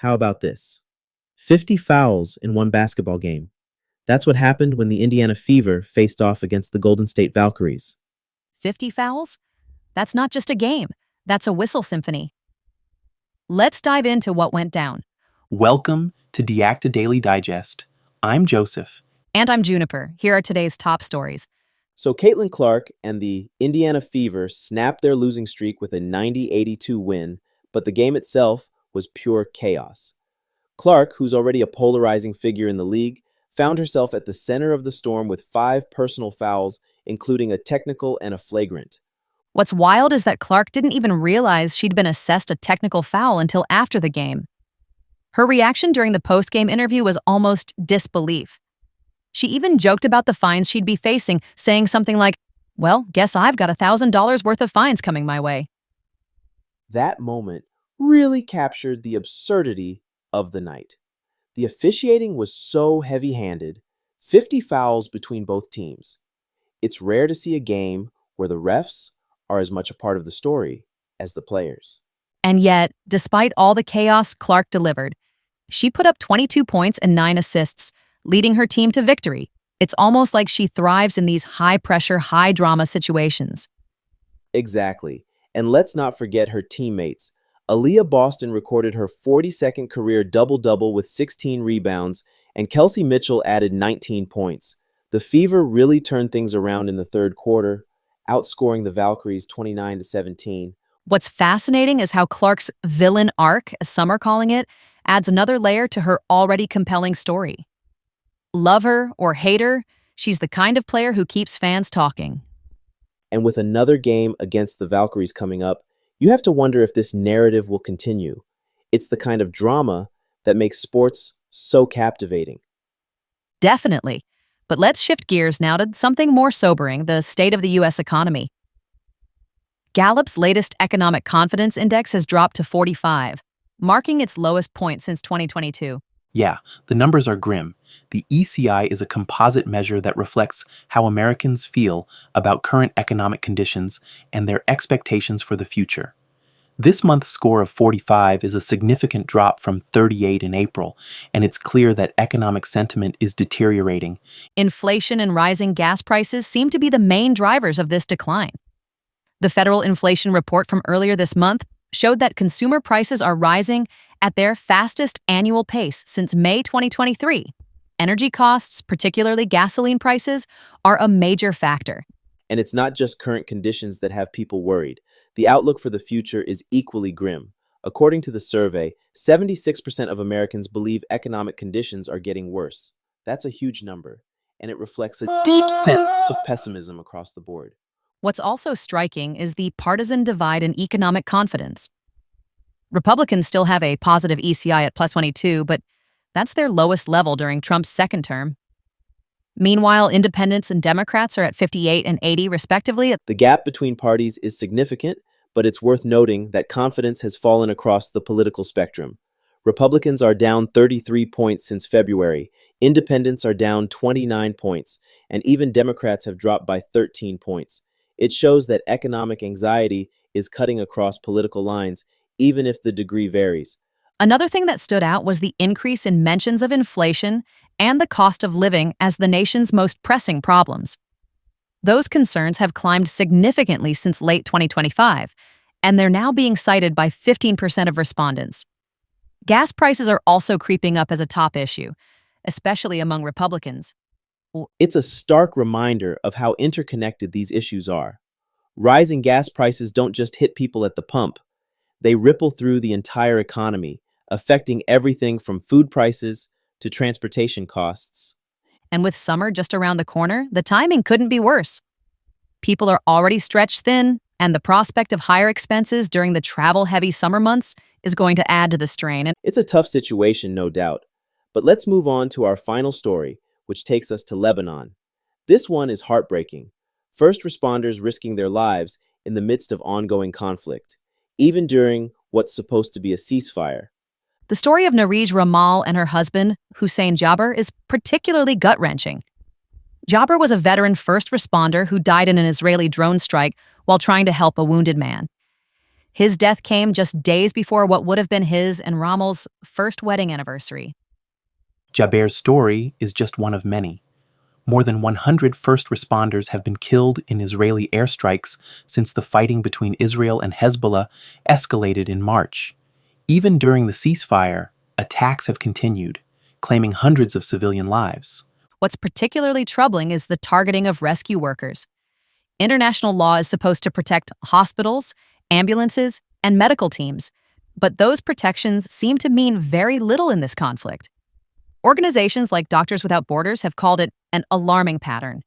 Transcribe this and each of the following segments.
How about this? 50 fouls in one basketball game. That's what happened when the Indiana Fever faced off against the Golden State Valkyries. 50 fouls? That's not just a game. That's a whistle symphony. Let's dive into what went down. Welcome to DeActa Daily Digest. I'm Joseph. And I'm Juniper. Here are today's top stories. So Caitlin Clark and the Indiana Fever snapped their losing streak with a 90-82 win, but the game itself was pure chaos. Clark, who's already a polarizing figure in the league, found herself at the center of the storm with 5 personal fouls, including a technical and a flagrant. What's wild is that Clark didn't even realize she'd been assessed a technical foul until after the game. Her reaction during the post-game interview was almost disbelief. She even joked about the fines she'd be facing, saying something like, "Well, guess I've got $1,000 worth of fines coming my way." That moment really captured the absurdity of the night. The officiating was so heavy-handed, 50 fouls between both teams. It's rare to see a game where the refs are as much a part of the story as the players. And yet, despite all the chaos Clark delivered, she put up 22 points and 9 assists, leading her team to victory. It's almost like she thrives in these high-pressure, high-drama situations. Exactly. And let's not forget her teammates. Aaliyah Boston recorded her 42nd career double-double with 16 rebounds, and Kelsey Mitchell added 19 points. The Fever really turned things around in the third quarter, outscoring the Valkyries 29-17. What's fascinating is how Clark's villain arc, as some are calling it, adds another layer to her already compelling story. Love her or hate her, she's the kind of player who keeps fans talking. And with another game against the Valkyries coming up, you have to wonder if this narrative will continue. It's the kind of drama that makes sports so captivating. Definitely. But let's shift gears now to something more sobering, the state of the U.S. economy. Gallup's latest economic confidence index has dropped to 45, marking its lowest point since 2022. Yeah, the numbers are grim. The ECI is a composite measure that reflects how Americans feel about current economic conditions and their expectations for the future. This month's score of 45 is a significant drop from 38 in April, and it's clear that economic sentiment is deteriorating. Inflation and rising gas prices seem to be the main drivers of this decline. The federal inflation report from earlier this month showed that consumer prices are rising at their fastest annual pace since May 2023. Energy costs, particularly gasoline prices, are a major factor. And it's not just current conditions that have people worried. The outlook for the future is equally grim. According to the survey, 76% of Americans believe economic conditions are getting worse. That's a huge number, and it reflects a deep sense of pessimism across the board. What's also striking is the partisan divide in economic confidence. Republicans still have a positive ECI at plus 22, but that's their lowest level during Trump's second term. Meanwhile, independents and Democrats are at 58 and 80, respectively. The gap between parties is significant, but it's worth noting that confidence has fallen across the political spectrum. Republicans are down 33 points since February, independents are down 29 points, and even Democrats have dropped by 13 points. It shows that economic anxiety is cutting across political lines, even if the degree varies. Another thing that stood out was the increase in mentions of inflation and the cost of living as the nation's most pressing problems. Those concerns have climbed significantly since late 2025, and they're now being cited by 15% of respondents. Gas prices are also creeping up as a top issue, especially among Republicans. It's a stark reminder of how interconnected these issues are. Rising gas prices don't just hit people at the pump. They ripple through the entire economy, affecting everything from food prices to transportation costs. And with summer just around the corner, the timing couldn't be worse. People are already stretched thin, and the prospect of higher expenses during the travel-heavy summer months is going to add to the strain. It's a tough situation, no doubt. But let's move on to our final story, which takes us to Lebanon. This one is heartbreaking. First responders risking their lives in the midst of ongoing conflict, even during what's supposed to be a ceasefire. The story of Narij Ramal and her husband, Hussein Jabber, is particularly gut-wrenching. Jabber was a veteran first responder who died in an Israeli drone strike while trying to help a wounded man. His death came just days before what would have been his and Rommel's first wedding anniversary. Jaber's story is just one of many. More than 100 first responders have been killed in Israeli airstrikes since the fighting between Israel and Hezbollah escalated in March. Even during the ceasefire, attacks have continued, claiming hundreds of civilian lives. What's particularly troubling is the targeting of rescue workers. International law is supposed to protect hospitals, ambulances, and medical teams, but those protections seem to mean very little in this conflict. Organizations like Doctors Without Borders have called it an alarming pattern.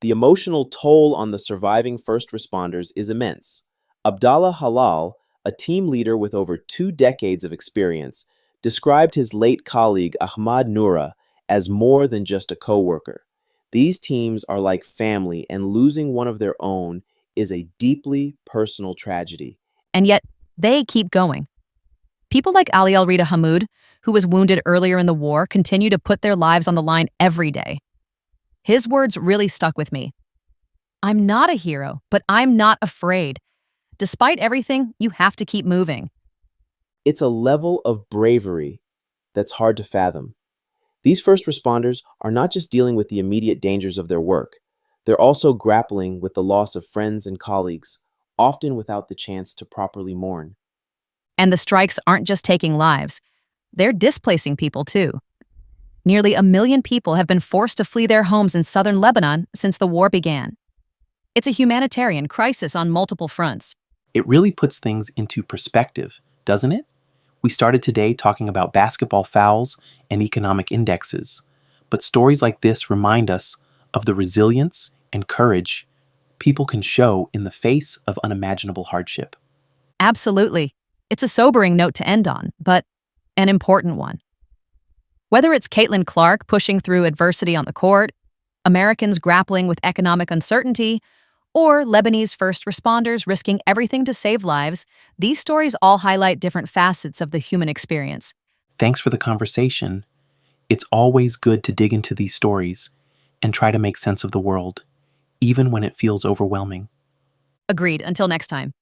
The emotional toll on the surviving first responders is immense. Abdallah Halal, a team leader with over 2 decades of experience, described his late colleague Ahmad Noura as more than just a co-worker. These teams are like family, and losing one of their own is a deeply personal tragedy. And yet, they keep going. People like Ali Al-Rida Hamoud, who was wounded earlier in the war, continue to put their lives on the line every day. His words really stuck with me. "I'm not a hero, but I'm not afraid. Despite everything, you have to keep moving." It's a level of bravery that's hard to fathom. These first responders are not just dealing with the immediate dangers of their work, they're also grappling with the loss of friends and colleagues, often without the chance to properly mourn. And the strikes aren't just taking lives, they're displacing people too. Nearly 1 million people have been forced to flee their homes in southern Lebanon since the war began. It's a humanitarian crisis on multiple fronts. It really puts things into perspective, doesn't it? We started today talking about basketball fouls and economic indexes, but stories like this remind us of the resilience and courage people can show in the face of unimaginable hardship. Absolutely. It's a sobering note to end on, but an important one. Whether it's Caitlin Clark pushing through adversity on the court, Americans grappling with economic uncertainty, or Lebanese first responders risking everything to save lives, these stories all highlight different facets of the human experience. Thanks for the conversation. It's always good to dig into these stories and try to make sense of the world, even when it feels overwhelming. Agreed. Until next time.